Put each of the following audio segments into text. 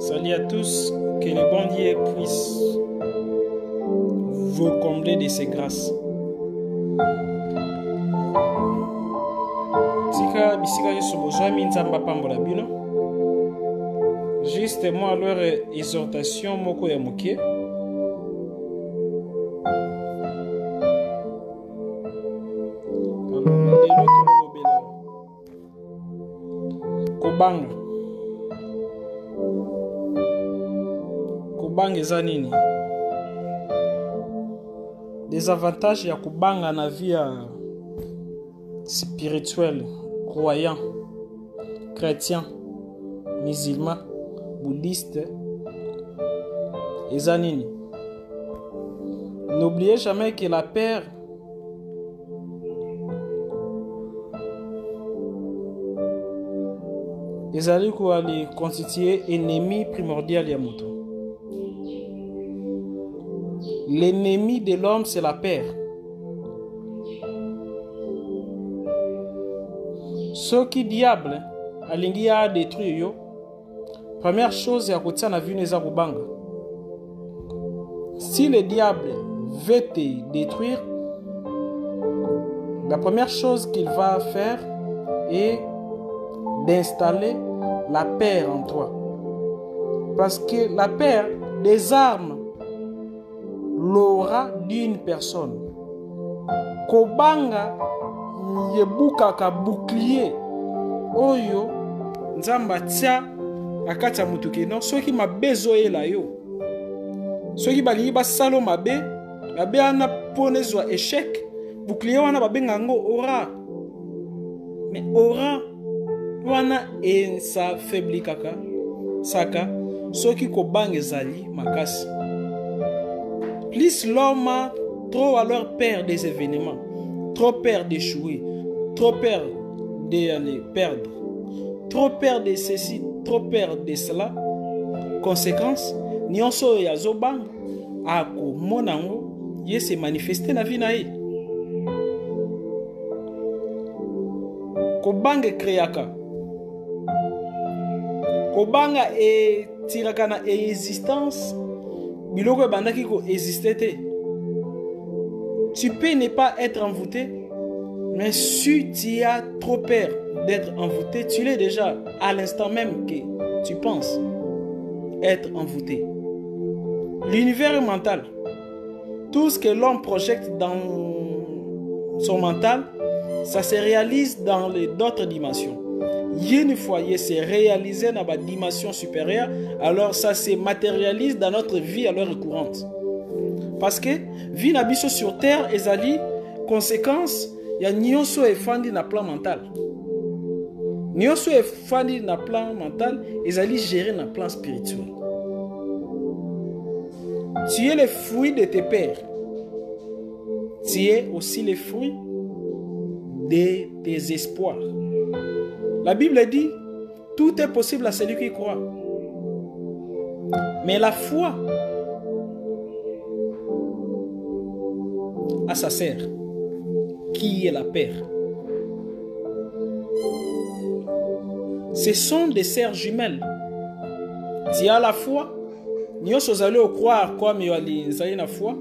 Salut à tous, que le bon Dieu puisse vous combler de ses grâces. Tika bisika yesu bozwami nzamba pambola bino. Juste moi leur exhortation moko ya mokie. Kobanga. Kobanga eza nini? Des avantages ya kobanga na vie spirituelle, croyant, chrétien, musulman, bouddhiste. Eza nini? N'oubliez jamais que la paix ezali koali constituer ennemi primordial ya moto. L'ennemi de l'homme, c'est la peur. Ce qui diable alingi a détruire yo, première chose ya kotia na vie neza kobanga. Si le diable veut te détruire, la première chose qu'il va faire est d'installer la peur en toi. Parce que la peur désarme l'aura d'une personne. Kobanga yebuka ka bouclier oyo nzamba tia akati ya mutuki non soki mabezo ela yo soki balingi basalo mabe ana pone zwa échec bouclier wana babenga ngo aura, mais aura wana ensa faibli kaka saka soki kobanga ezali makasi. Plus l'homme a trop alors peur des événements, trop peur d'échouer, trop peur d'aller perdre, trop peur de ceci, trop peur de cela. Conséquence, nyonso ya zobang ako monango ye se manifester na vie na ye. Kobanga créaka, kobanga et tiraka na existence. Biloko bandaki ko exister te. Tu peux ne pas être envoûté, mais si tu as trop peur d'être envoûté, tu l'es déjà à l'instant même que tu penses être envoûté. L'univers est mental. Tout ce que l'homme projette dans son mental, ça se réalise dans d'autres dimensions. Une fois que c'est réalisé dans la dimension supérieure, alors ça se matérialise dans notre vie à l'heure courante. Parce que vie n'habite sur terre, ezali conséquence, il y a nyonso efandi na plan mental. Nyonso efandi na plan mental, ezali géré na plan spirituel. Tu es le fruit de tes pères. Tu es aussi le fruit de tes espoirs. La Bible dit, tout est possible à celui qui croit. Mais la foi a sa sœur, qui est la peur. Ce sont des sœurs jumelles. Tu as la foi, nous allons croire comme nous allons la foi,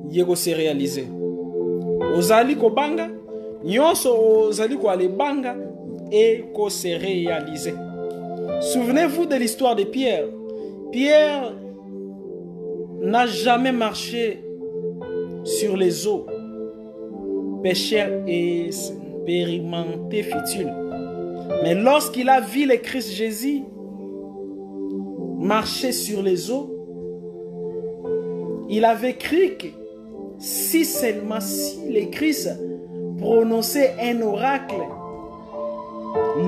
nous se réaliser. Ozali kobanga, nous allons aller banga. Et qu'on se réaliser. Souvenez-vous de l'histoire de Pierre. Pierre n'a jamais marché sur les eaux. Pécheur et expérimenté fut-il. Mais lorsqu'il a vu le Christ Jésus marcher sur les eaux, il avait cru que si seulement si le Christ prononçait un oracle,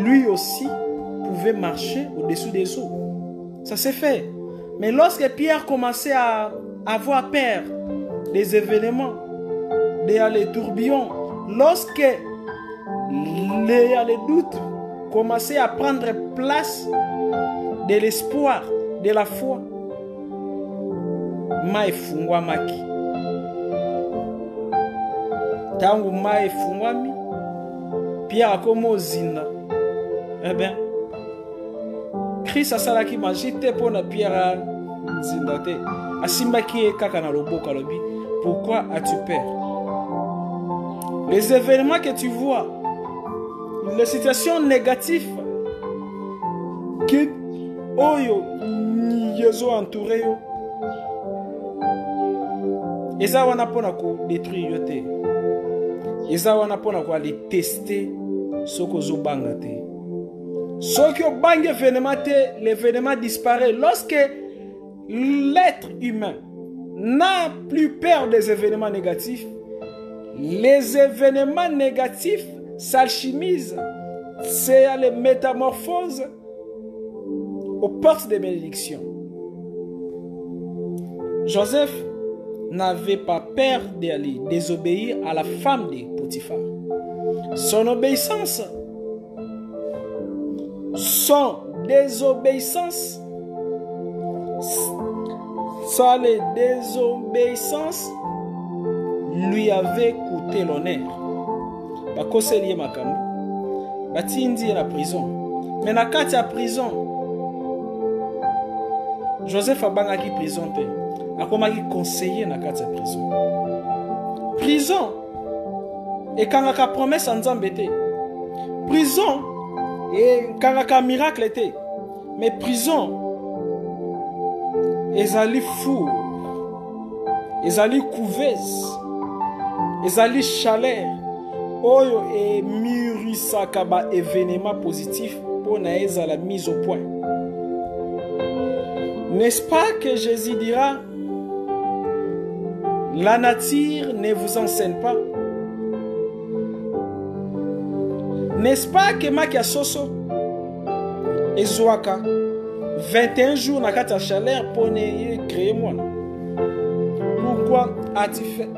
lui aussi pouvait marcher au-dessous des eaux. Ça s'est fait. Mais lorsque Pierre commençait à avoir peur des événements, des tourbillons, lorsque les doutes commençaient à prendre place de l'espoir, de la foi, maefungwamaki. Tangu maefungwami, Pierre akomo zinda. Eh bien, Christ asalaki magie te pona Pierre nzindate. Asimbaki kaka na loboko lobi. Pourquoi as-tu peur? Les événements que tu vois, les situations négatives que oyo yezo entouré yo. Eza wana pona ko détruire yo te. Eza wana pona ko aller tester soko zo banga te. Soko banga événement te, l'événement disparaît lorsque l'être humain n'a plus peur des événements négatifs. Les événements négatifs s'alchimisent, c'est les métamorphoses aux portes des bénédictions. Joseph n'avait pas peur d'aller désobéir à la femme de Potiphar. Son désobéissance, lui avait coûté l'honneur. Bakoseli makambo. Batindi la prison. Mais na kati ya prison, Joseph abangaki prison te. Akomaki conseiller na kati ya prison. Prison et kangaka promesse en Nzambe te. Prison et kangaka miracle te. Mais prison ezali fou. Ezali couveuse. Ezali chaleur. Oyo et mûrissaka ba événement positif pour naeza la mise au point. N'est-ce pas que Jésus dira, la nature ne vous enseigne pas? N'est-ce pas que Makia Soso et Zoaka 21 jours na kata chaleur pour ne créer moi? Pourquoi as-tu fait?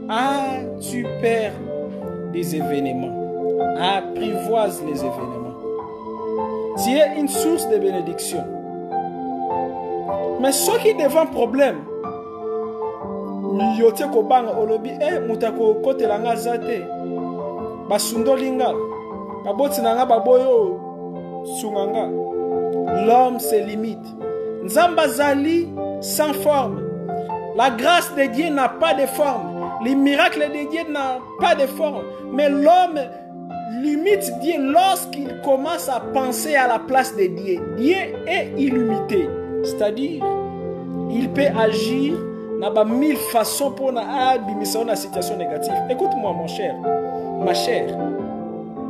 As-tu peur des événements? Apprivoise les événements. Tu es une source de bénédiction. Mais ceux qui devant problème, yote ko banga olobi mutako kote langa zate basundolinga baboti nanga baboyo sunganga. L'homme se limite. Nzamba zali sans forme. La grâce de Dieu n'a pas de forme. Les miracles de Dieu n'ont pas de forme. Mais l'homme limite Dieu lorsqu'il commence à penser à la place de Dieu. Dieu est illimité. C'est-à-dire, il peut agir dans 1000 façons pour une situation négative. Écoute-moi, mon cher, ma chère,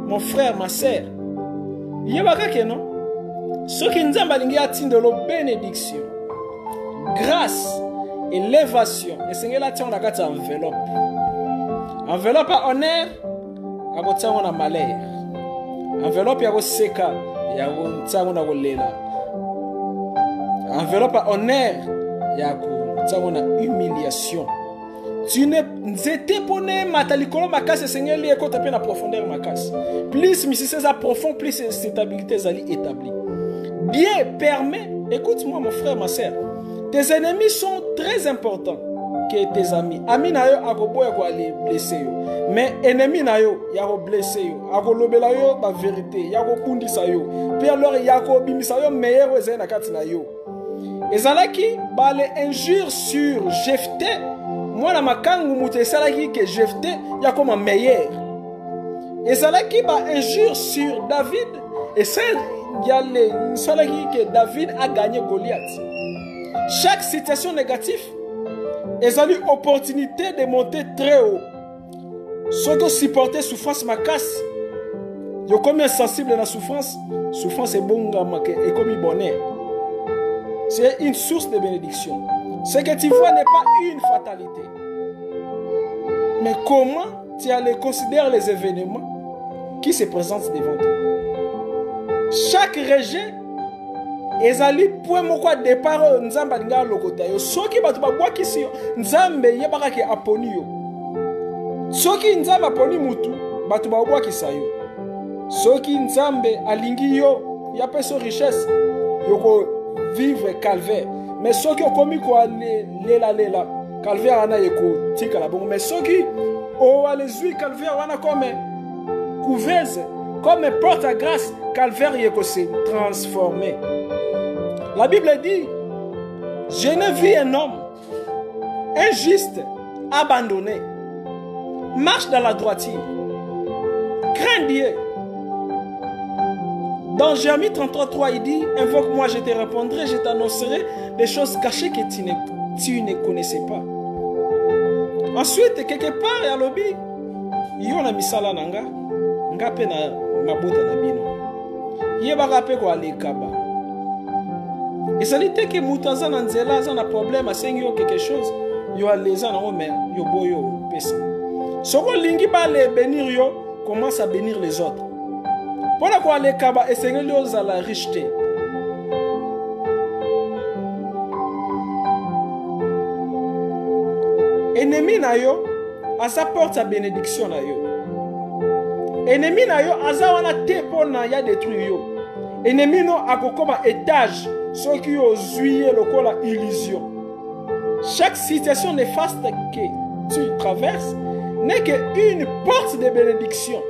mon frère, ma sœur. Il y a que non? Ce qui nous a de la bénédiction, grâce, élévation. Et c'est là que on a une enveloppe. Enveloppe à honneur, on a malheur. Enveloppe à seka, on a lela. Enveloppe à honneur, on a humiliation. Tu ne étais pas né matalikolo makase Seigneur li écoute peu na profondeur makase. Plus si c'est profond, plus cette stabilité est établie. Dieu permet, écoute-moi mon frère, ma soeur, tes ennemis sont très importants que tes amis. Amis na yo akoboya ko aller blesser yo. Mais ennemi na yo ya ko blesser yo. Akolobela yo ba vérité, ya ko kundisa yo. Puis alors ya ko bimisa yo meilleur ezali na kati na yo. Ezalaki ba les injures sur Jephthé. Moi la makangu muté salaki que Jephthé ya comme meilleur. Ezalaki ba injure sur David et celle il y a les salaki que David a gagné Goliath. Chaque situation négative est une opportunité de monter très haut. Ceux qui supportent souffrance ma casse, yo comme insensible à la souffrance, souffrance est bon et comme bonheur. C'est une source de bénédiction. Ce que tu vois n'est pas une fatalité. Mais comment tu allais considérer les événements qui se présentent devant toi? Chaque rejet ezali point moko départ nzamba linga lokota yo soki batu babwaki si nzambe yebaka ke aponi yo soki nzamba aponi mutu batu babwaki sa yo soki nzambe alingi yo ya peso richesse yoko vivre calvaire mais soki okomi ko lela calvaire ana yeko tika la bongo mais soki o alezui calvaire wana comme couveuse comme porte à grâce calvaire yeko se transformer. La Bible dit, je n'ai vu un homme injuste, abandonné, marche dans la droiture, crains Dieu. Dans Jérémie 33:3, il dit, invoque-moi, je te répondrai, je t'annoncerai des choses cachées que tu ne connaissais pas. Ensuite, quelque part, il y a l'obi, il y a misala nanga, nga pe na mabota na bino. Il va rappeler quoi les kaba. Et ça dit que mutaza na nzela za na problème à sengi quelque chose, yo a les ans mais yo boyo pesa. Soko lingi ba les bénir yo, commence à bénir les autres. Pour la quoi les kaba et sengi yo za la richeté. Ennemi na yo, à sa porte sa bénédiction na yo. Ennemi na yo, aza wana te pona ya détruire yo. Ennemi no akokoma étage, ceux qui ont zuyé le col à illusion. Chaque situation néfaste que tu traverses n'est qu'une porte de bénédiction.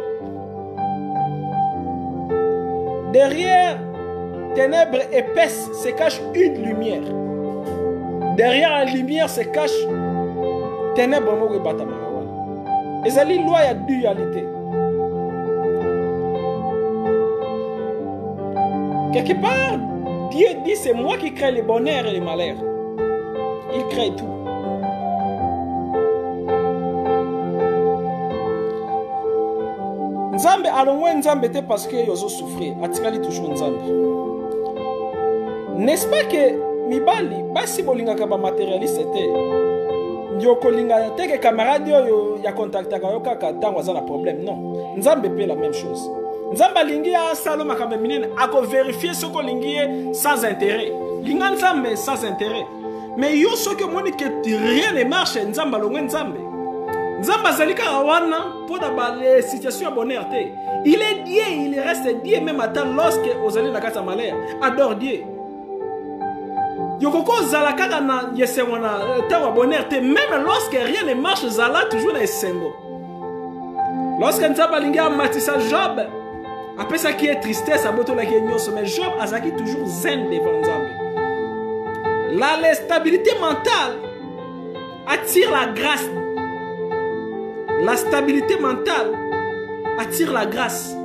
Derrière ténèbres épaisses se cache une lumière. Derrière la lumière se cache ténèbres. Et c'est la loi de dualité. Quelque part, Dieu dit c'est moi qui crée le bonheur et le malheur. Il crée tout. Nzambe alongwe Nzambe te parce que yozo souffrir. Atikali toujours Nzambe. N'est-ce pas que mibali basi bolingaka ba matérialiste te. Ndioko linga te que camarade yo ya contactaka yo kaka tango za na problème. Non. Nzambe pe la même chose. Nzamba lingi a salo makambe minene ako vérifier ce ko lingi sans intérêt. Linga Nzambe sans intérêt. Mais yo ce que moni que rien ne marche Nzamba longwe Nzambe. Nzamba zalika wana pour dans les situations bonheur te. Il est Dieu, il reste Dieu même attend lorsque aux allez la kata malheur. Adore Dieu. Yo koko zalaka na yese wana tawa bonheur te même lorsque rien ne marche zala toujours na esengo. Lorsque Nzamba lingi a matisa Job après ça qui est tristesse, mais Job a toujours zen devant Nzambe. La stabilité mentale attire la grâce. La stabilité mentale attire la grâce.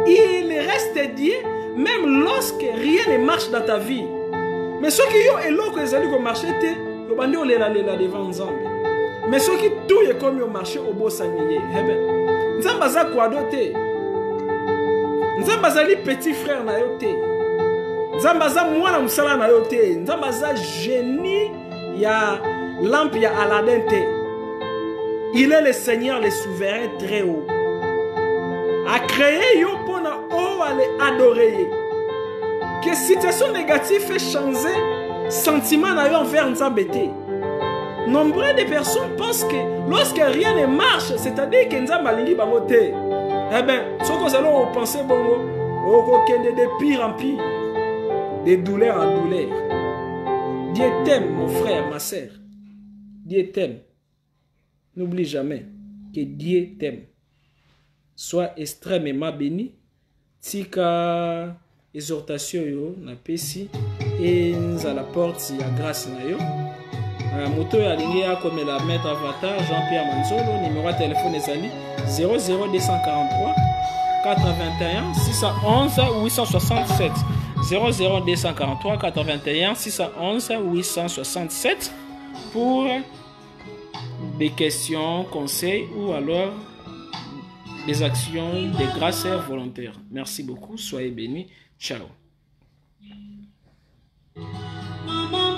Il reste Dieu même lorsque rien ne marche dans ta vie. Mais ceux qui ont élo que les alliés ont marché, ils ont dit devant Nzambe. Mais ceux qui tout comme au marché au beau sanglier, Nzambe a quoi d'autre? Nzamba zali petit frère na yo te. Nzamba za mwana musala na yo te. Nzamba za génie ya lampe ya Aladdin te. Il est le Seigneur, le souverain très haut. A créé yo pona o ale adorer. Que situation négative fait changer sentiment na yo envers Nzambe te. Nombre de personnes pensent que lorsque rien ne marche, c'est-à-dire que Nzamba lingi bango te. Eh bien, ce que vous allez penser, bongo, de pire en pire, de douleur en douleur. Dieu t'aime, mon frère, ma soeur. Dieu t'aime. N'oublie jamais que Dieu t'aime. Sois extrêmement béni. Tika exhortation yo na pesi et nous à la porte ya grâce na yo. Moto ya lingi ya comme la maître avatar Jean-Pierre Manzolo, numéro de téléphone ezali 00243 81 611 867 00243 81 611 867 pour des questions, conseils ou alors des actions de grâce volontaire. Merci beaucoup, soyez bénis. Ciao. Mama,